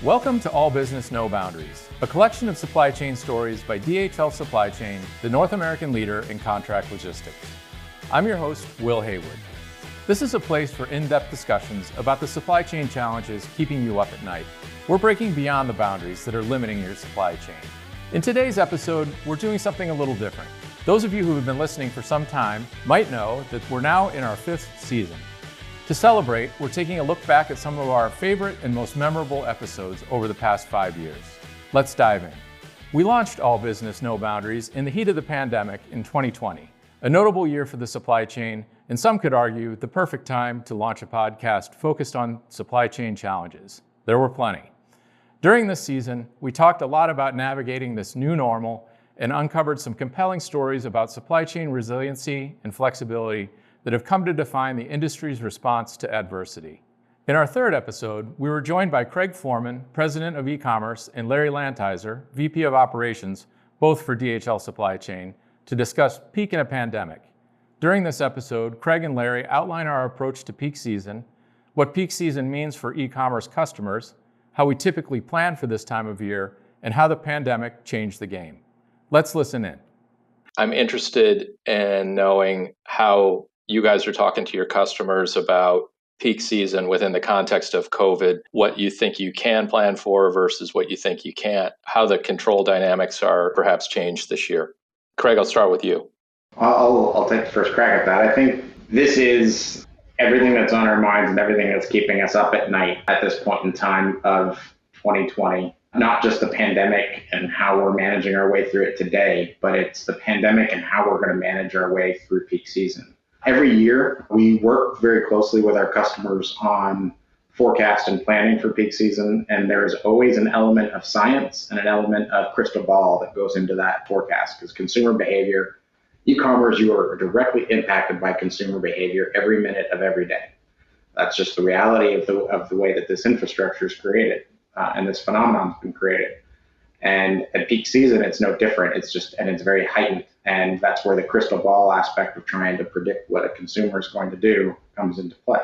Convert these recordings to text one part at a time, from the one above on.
Welcome to All Business, No Boundaries, a collection of supply chain stories by DHL Supply Chain, the North American leader in contract logistics. I'm your host, Will Haywood. This is a place for in-depth discussions about the supply chain challenges keeping you up at night. We're breaking beyond the boundaries that are limiting your supply chain. In today's episode, we're doing something a little different. Those of you who have been listening for some time might know that we're now in our 5th season. To celebrate, we're taking a look back at some of our favorite and most memorable episodes over the past 5 years. Let's dive in. We launched All Business, No Boundaries in the heat of the pandemic in 2020, a notable year for the supply chain, and some could argue the perfect time to launch a podcast focused on supply chain challenges. There were plenty. During this season, we talked a lot about navigating this new normal and uncovered some compelling stories about supply chain resiliency and flexibility that have come to define the industry's response to adversity. In our 3rd episode, we were joined by Craig Foreman, President of E-commerce, and Larry Lantizer, VP of Operations, both for DHL Supply Chain, to discuss peak in a pandemic. During this episode, Craig and Larry outline our approach to peak season, what peak season means for e-commerce customers, how we typically plan for this time of year, and how the pandemic changed the game. Let's listen in. I'm interested in knowing how you guys are talking to your customers about peak season within the context of COVID, what you think you can plan for versus what you think you can't, how the control dynamics are perhaps changed this year. Craig, I'll start with you. I'll take the first crack at that. I think this is everything that's on our minds and everything that's keeping us up at night at this point in time of 2020. Not just the pandemic and how we're managing our way through it today, but it's the pandemic and how we're going to manage our way through peak season. Every year, we work very closely with our customers on forecast and planning for peak season, and there's always an element of science and an element of crystal ball that goes into that forecast, because consumer behavior, e-commerce, you are directly impacted by consumer behavior every minute of every day. That's just the reality of the way that this infrastructure is created, and this phenomenon has been created. And at peak season, it's no different. It's very heightened. And that's where the crystal ball aspect of trying to predict what a consumer is going to do comes into play.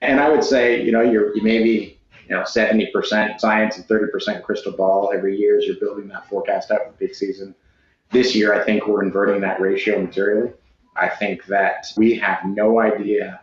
And I would say, you may be, 70% science and 30% crystal ball every year as you're building that forecast out for peak season. This year, I think we're inverting that ratio materially. I think that we have no idea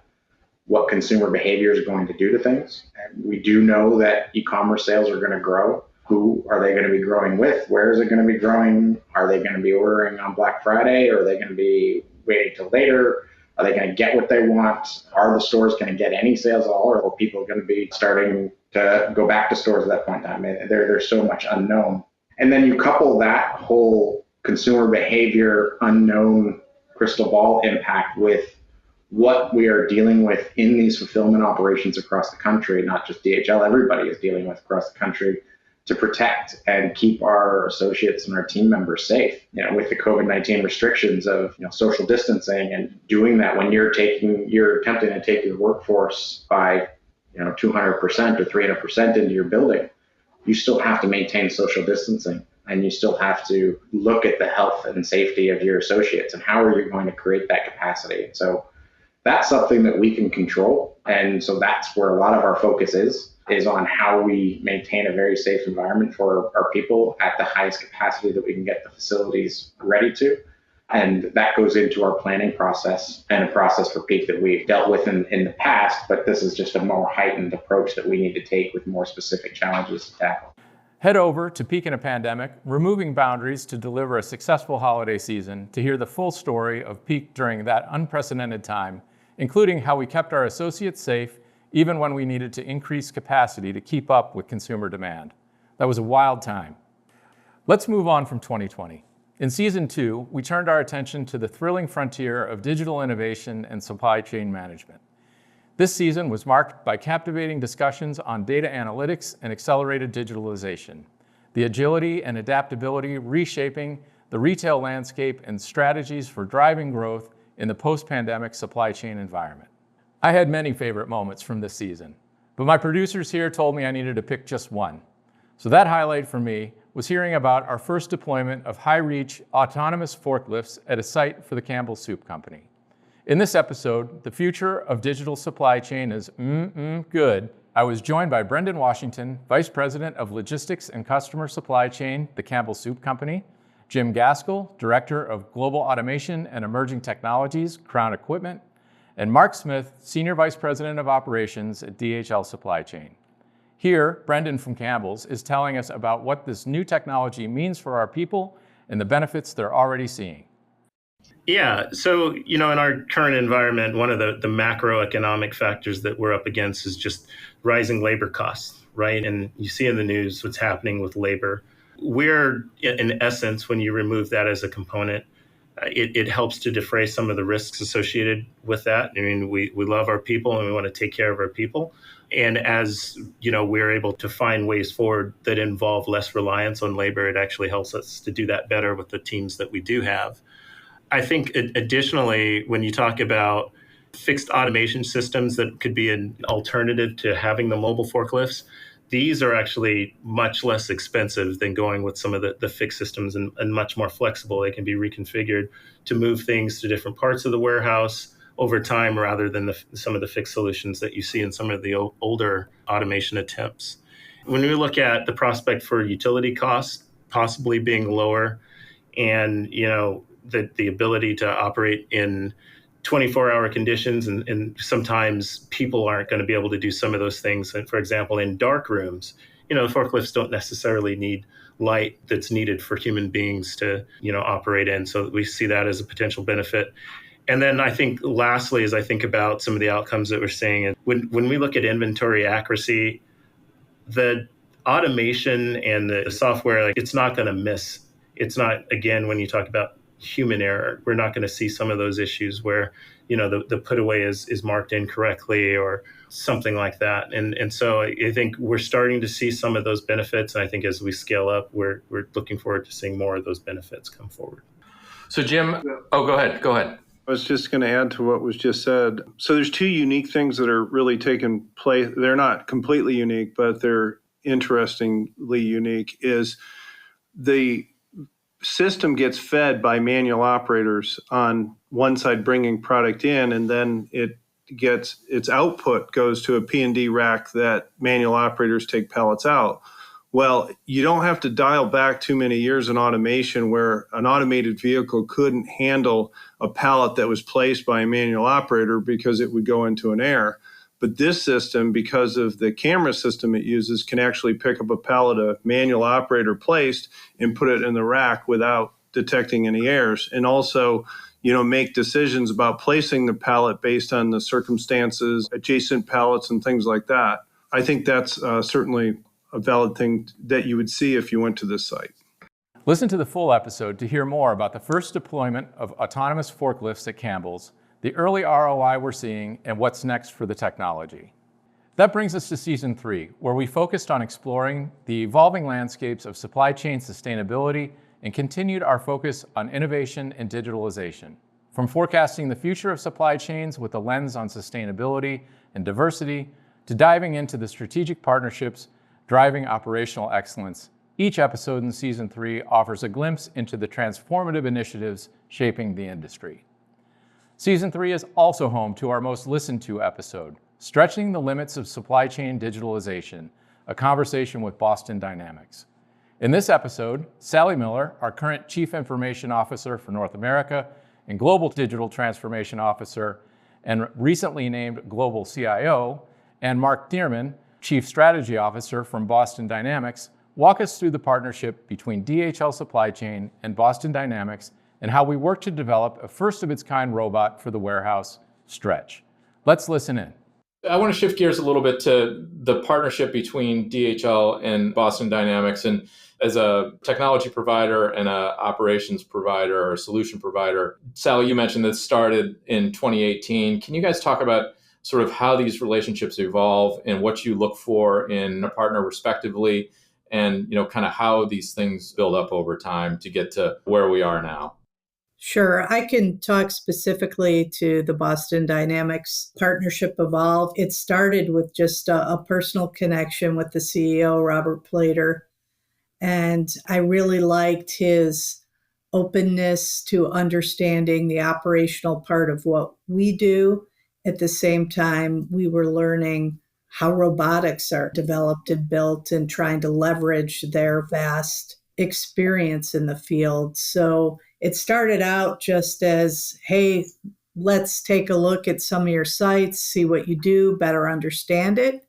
what consumer behavior is going to do to things. And we do know that e-commerce sales are going to grow. Who are they going to be growing with? Where is it going to be growing? Are they going to be ordering on Black Friday? Or are they going to be waiting till later? Are they going to get what they want? Are the stores going to get any sales at all? Or are people going to be starting to go back to stores at that point in time? There's so much unknown. And then you couple that whole consumer behavior, unknown crystal ball impact with what we are dealing with in these fulfillment operations across the country, not just DHL, everybody is dealing with across the country, to protect and keep our associates and our team members safe. With the COVID-19 restrictions of social distancing, and doing that when you're attempting to take your workforce by 200% or 300% into your building, you still have to maintain social distancing, and you still have to look at the health and safety of your associates and how are you going to create that capacity. So that's something that we can control, and so that's where a lot of our focus is on how we maintain a very safe environment for our people at the highest capacity that we can get the facilities ready to. And that goes into our planning process and a process for peak that we've dealt with in the past, but this is just a more heightened approach that we need to take with more specific challenges to tackle. Head over to Peak in a Pandemic, Removing Boundaries to deliver a successful holiday season to hear the full story of peak during that unprecedented time, including how we kept our associates safe even when we needed to increase capacity to keep up with consumer demand. That was a wild time. Let's move on from 2020. In Season 2, we turned our attention to the thrilling frontier of digital innovation and supply chain management. This season was marked by captivating discussions on data analytics and accelerated digitalization, the agility and adaptability reshaping the retail landscape and strategies for driving growth in the post-pandemic supply chain environment. I had many favorite moments from this season, but my producers here told me I needed to pick just one. So that highlight for me was hearing about our first deployment of high-reach autonomous forklifts at a site for the Campbell Soup Company. In this episode, The Future of Digital Supply Chain is good. I was joined by Brendan Washington, Vice President of Logistics and Customer Supply Chain, The Campbell Soup Company, Jim Gaskell, Director of Global Automation and Emerging Technologies, Crown Equipment, and Mark Smith, Senior Vice President of Operations at DHL Supply Chain. Here, Brendan from Campbell's is telling us about what this new technology means for our people and the benefits they're already seeing. Yeah, so, in our current environment, one of the macroeconomic factors that we're up against is just rising labor costs, right? And you see in the news what's happening with labor. We're, in essence, when you remove that as a component, it helps to defray some of the risks associated with that. I mean, we love our people and we want to take care of our people. And as, we're able to find ways forward that involve less reliance on labor, it actually helps us to do that better with the teams that we do have. I think additionally, when you talk about fixed automation systems that could be an alternative to having the mobile forklifts, these are actually much less expensive than going with some of the fixed systems and much more flexible. They can be reconfigured to move things to different parts of the warehouse over time rather than some of the fixed solutions that you see in some of the older automation attempts. When we look at the prospect for utility costs possibly being lower and, the ability to operate in 24-hour conditions, and sometimes people aren't going to be able to do some of those things. And for example, in dark rooms, the forklifts don't necessarily need light that's needed for human beings to, operate in. So we see that as a potential benefit. And then I think lastly, as I think about some of the outcomes that we're seeing, when we look at inventory accuracy, the automation and the software, it's not going to miss. It's not, again, when you talk about human error, we're not going to see some of those issues where, the put away is marked incorrectly or something like that. And so I think we're starting to see some of those benefits. And I think as we scale up, we're looking forward to seeing more of those benefits come forward. So Jim, go ahead. I was just going to add to what was just said. So there's two unique things that are really taking place. They're not completely unique, but they're interestingly unique, is the system gets fed by manual operators on one side bringing product in, and then its output goes to a P&D rack that manual operators take pallets out. Well, you don't have to dial back too many years in automation where an automated vehicle couldn't handle a pallet that was placed by a manual operator because it would go into an error. But this system, because of the camera system it uses, can actually pick up a pallet a manual operator placed and put it in the rack without detecting any errors. And also, make decisions about placing the pallet based on the circumstances, adjacent pallets and things like that. I think that's certainly a valid thing that you would see if you went to this site. Listen to the full episode to hear more about the first deployment of autonomous forklifts at Campbell's, the early ROI we're seeing, and what's next for the technology. That brings us to Season 3, where we focused on exploring the evolving landscapes of supply chain sustainability and continued our focus on innovation and digitalization. From forecasting the future of supply chains with a lens on sustainability and diversity, to diving into the strategic partnerships driving operational excellence, each episode in Season 3 offers a glimpse into the transformative initiatives shaping the industry. Season 3 is also home to our most listened to episode, Stretching the Limits of Supply Chain Digitalization, a conversation with Boston Dynamics. In this episode, Sally Miller, our current Chief Information Officer for North America and Global Digital Transformation Officer, and recently named Global CIO, and Mark Dearman, Chief Strategy Officer from Boston Dynamics, walk us through the partnership between DHL Supply Chain and Boston Dynamics and how we work to develop a first-of-its-kind robot for the warehouse, Stretch. Let's listen in. I want to shift gears a little bit to the partnership between DHL and Boston Dynamics. And as a technology provider and an operations provider or solution provider, Sally, you mentioned that started in 2018. Can you guys talk about sort of how these relationships evolve and what you look for in a partner respectively, and kind of how these things build up over time to get to where we are now? Sure. I can talk specifically to the Boston Dynamics partnership evolve. It started with just a personal connection with the CEO, Robert Plater. And I really liked his openness to understanding the operational part of what we do. At the same time, we were learning how robotics are developed and built and trying to leverage their vast experience in the field. So it started out just as, hey, let's take a look at some of your sites, see what you do, better understand it,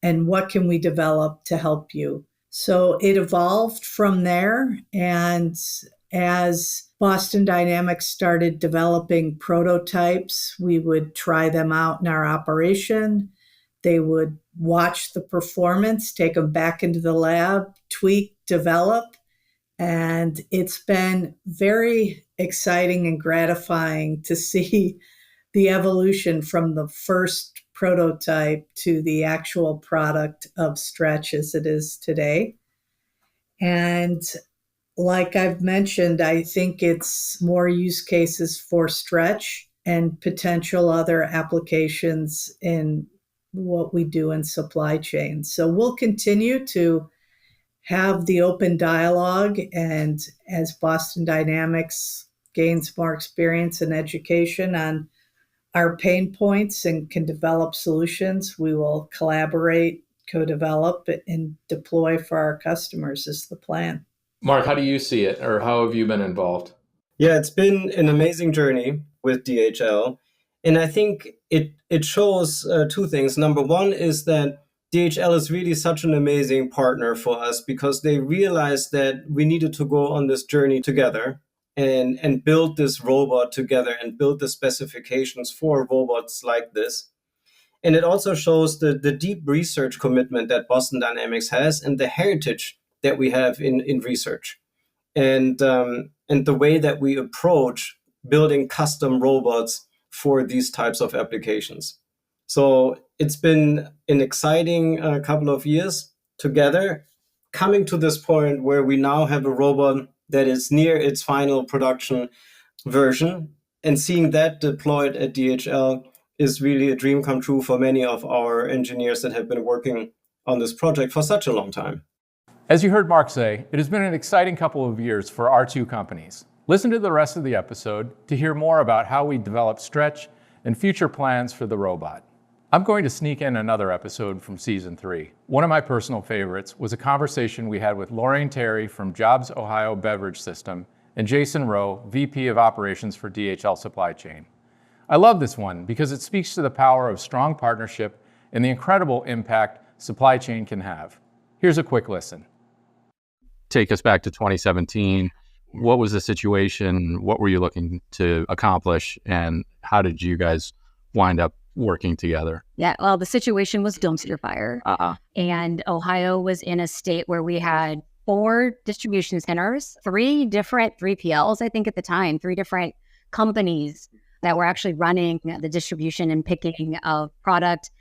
and what can we develop to help you. So it evolved from there. And as Boston Dynamics started developing prototypes, we would try them out in our operation. They would watch the performance, take them back into the lab, tweak, develop. And it's been very exciting and gratifying to see the evolution from the first prototype to the actual product of Stretch as it is today. And like I've mentioned, I think it's more use cases for Stretch and potential other applications in what we do in supply chain. So we'll continue to have the open dialogue, and as Boston Dynamics gains more experience and education on our pain points and can develop solutions, we will collaborate, co-develop, and deploy for our customers is the plan. Mark, how do you see it, or how have you been involved? Yeah, it's been an amazing journey with DHL. And I think it shows two things. Number one is that DHL is really such an amazing partner for us because they realized that we needed to go on this journey together and build this robot together and build the specifications for robots like this. And it also shows the deep research commitment that Boston Dynamics has and the heritage that we have in research. And the way that we approach building custom robots for these types of applications. So it's been an exciting couple of years together, coming to this point where we now have a robot that is near its final production version, and seeing that deployed at DHL is really a dream come true for many of our engineers that have been working on this project for such a long time. As you heard Mark say, it has been an exciting couple of years for our two companies. Listen to the rest of the episode to hear more about how we develop Stretch and future plans for the robot. I'm going to sneak in another episode from season 3. One of my personal favorites was a conversation we had with Lorraine Terry from Jobs Ohio Beverage System and Jason Rowe, VP of Operations for DHL Supply Chain. I love this one because it speaks to the power of strong partnership and the incredible impact supply chain can have. Here's a quick listen. Take us back to 2017. What was the situation? What were you looking to accomplish? And how did you guys wind up working together? Yeah, well, the situation was dumpster fire. And Ohio was in a state where we had 4 distribution centers, 3 different 3PLs, I think at the time, 3 different companies that were actually running the distribution and picking of product.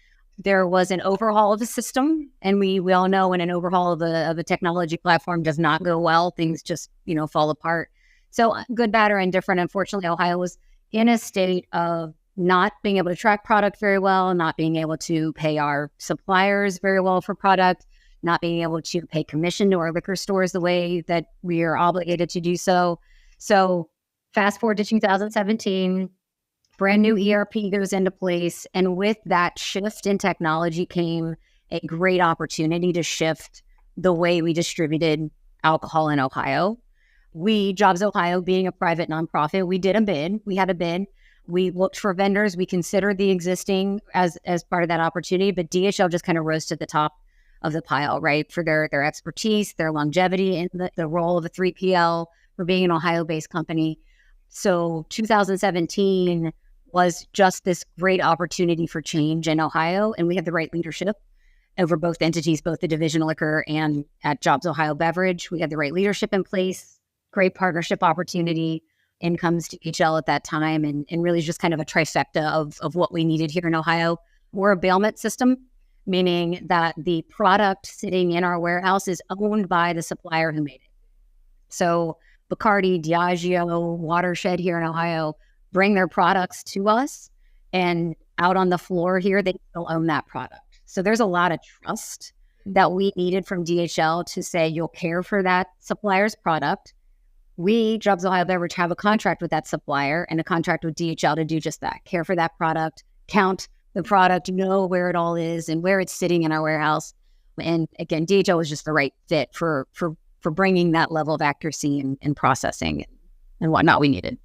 There was an overhaul of the system, and we all know when an overhaul of a technology platform does not go well, things just, fall apart. So good, bad, or indifferent, unfortunately, Ohio was in a state of not being able to track product very well, not being able to pay our suppliers very well for product, not being able to pay commission to our liquor stores the way that we are obligated to do so. So fast forward to 2017, brand new ERP goes into place. And with that shift in technology came a great opportunity to shift the way we distributed alcohol in Ohio. We, Jobs Ohio, being a private nonprofit, we did a bid. We had a bid. We looked for vendors. We considered the existing as part of that opportunity, but DHL just kind of rose to the top of the pile, right? For their expertise, their longevity in the role of a 3PL, for being an Ohio-based company. So 2017 was just this great opportunity for change in Ohio, and we had the right leadership over both entities, both the division liquor and at Jobs Ohio Beverage. We had the right leadership in place, great partnership opportunity. In comes to DHL at that time, and really just kind of a trifecta of what we needed here in Ohio. We're a bailment system, meaning that the product sitting in our warehouse is owned by the supplier who made it. So Bacardi, Diageo, Watershed here in Ohio bring their products to us, and out on the floor here, they still own that product. So there's a lot of trust that we needed from DHL to say, you'll care for that supplier's product. Jobs Ohio Beverage, have a contract with that supplier and a contract with DHL to do just that, care for that product, count the product, know where it all is and where it's sitting in our warehouse. And again, DHL was just the right fit for bringing that level of accuracy and processing and whatnot we needed.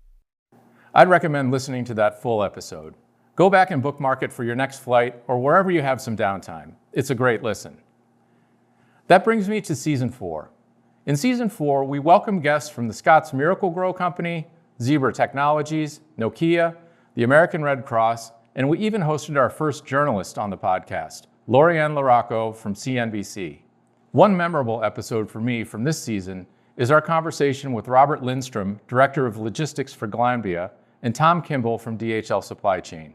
I'd recommend listening to that full episode. Go back and bookmark it for your next flight or wherever you have some downtime. It's a great listen. That brings me to Season 4. In Season 4, we welcome guests from the Scott's Miracle-Gro Company, Zebra Technologies, Nokia, the American Red Cross, and we even hosted our first journalist on the podcast, Lorianne Larocco from CNBC. One memorable episode for me from this season is our conversation with Robert Lindstrom, Director of Logistics for Glanbia, and Tom Kimball from DHL Supply Chain.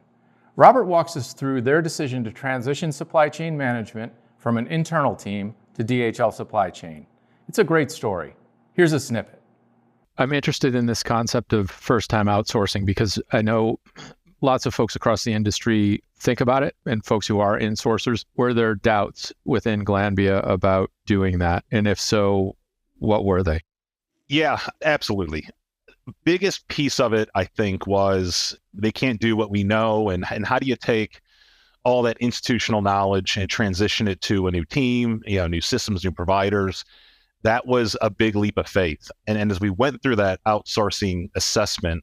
Robert walks us through their decision to transition supply chain management from an internal team to DHL Supply Chain. It's a great story. Here's a snippet. I'm interested in this concept of first-time outsourcing because I know lots of folks across the industry think about it, and folks who are insourcers. Were there doubts within Glanbia about doing that? And if so, what were they? Yeah, absolutely. Biggest piece of it, I think, was they can't do what we know. And how do you take all that institutional knowledge and transition it to a new team, new systems, new providers? That was a big leap of faith. And as we went through that outsourcing assessment,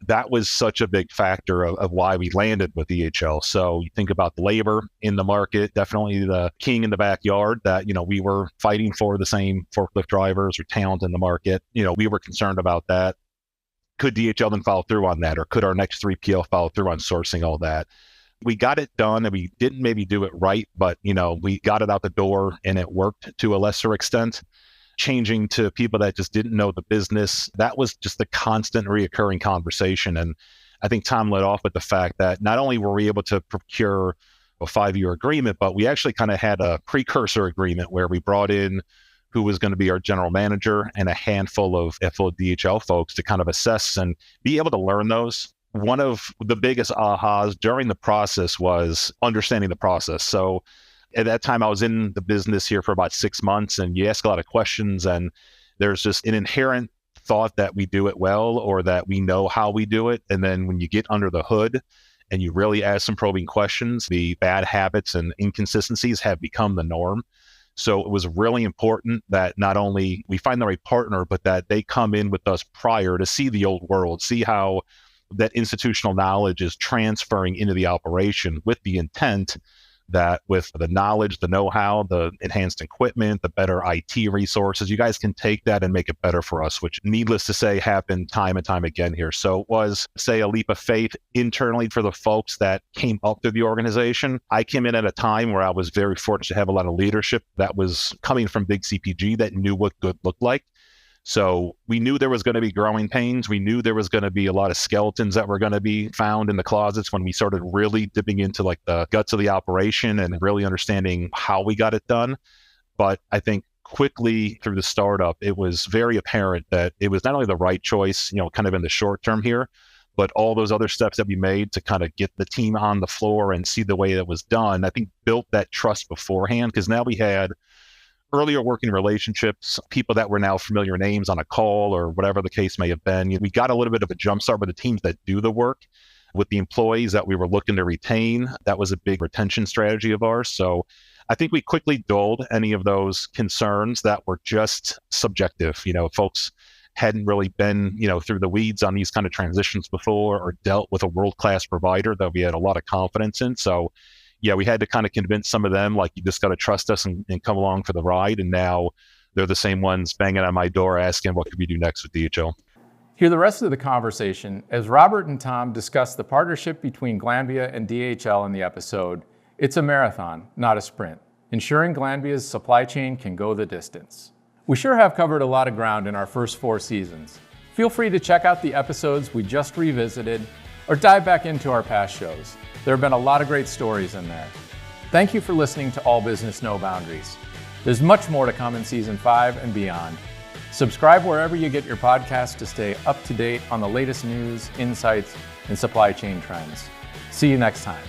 that was such a big factor of why we landed with DHL. So you think about the labor in the market, definitely the king in the backyard that, we were fighting for the same forklift drivers or talent in the market. We were concerned about that. Could DHL then follow through on that? Or could our next 3PL follow through on sourcing all that? We got it done and we didn't maybe do it right, but, we got it out the door and it worked to a lesser extent. Changing to people that just didn't know the business, that was just the constant reoccurring conversation. And I think Tom led off with the fact that not only were we able to procure a 5-year agreement, but we actually kind of had a precursor agreement where we brought in who was going to be our general manager and a handful of DHL folks to kind of assess and be able to learn those. One of the biggest ahas during the process was understanding the process. So at that time, I was in the business here for about 6 months, and you ask a lot of questions, and there's just an inherent thought that we do it well or that we know how we do it. And then when you get under the hood and you really ask some probing questions, the bad habits and inconsistencies have become the norm. So it was really important that not only we find the right partner, but that they come in with us prior to see the old world, see how that institutional knowledge is transferring into the operation with the intent that with the knowledge, the know-how, the enhanced equipment, the better IT resources, you guys can take that and make it better for us, which needless to say happened time and time again here. So it was, say, a leap of faith internally for the folks that came up through the organization. I came in at a time where I was very fortunate to have a lot of leadership that was coming from big CPG that knew what good looked like. So we knew there was going to be growing pains. We knew there was going to be a lot of skeletons that were going to be found in the closets when we started really dipping into like the guts of the operation and really understanding how we got it done. But I think quickly through the startup, it was very apparent that it was not only the right choice, kind of in the short term here, but all those other steps that we made to kind of get the team on the floor and see the way that was done, I think built that trust beforehand, because now we had earlier working relationships, people that were now familiar names on a call or whatever the case may have been. We got a little bit of a jump start with the teams that do the work, with the employees that we were looking to retain. That was a big retention strategy of ours. So I think we quickly dulled any of those concerns that were just subjective. Folks hadn't really been, through the weeds on these kind of transitions before or dealt with a world-class provider that we had a lot of confidence in. So yeah, we had to kind of convince some of them, like, you just got to trust us and come along for the ride. And now they're the same ones banging on my door asking, what could we do next with DHL? Hear the rest of the conversation as Robert and Tom discuss the partnership between Glanbia and DHL in the episode. It's a marathon, not a sprint, ensuring Glanbia's supply chain can go the distance. We sure have covered a lot of ground in our first 4 seasons. Feel free to check out the episodes we just revisited or dive back into our past shows. There have been a lot of great stories in there. Thank you for listening to All Business No Boundaries. There's much more to come in Season 5 and beyond. Subscribe wherever you get your podcasts to stay up to date on the latest news, insights, and supply chain trends. See you next time.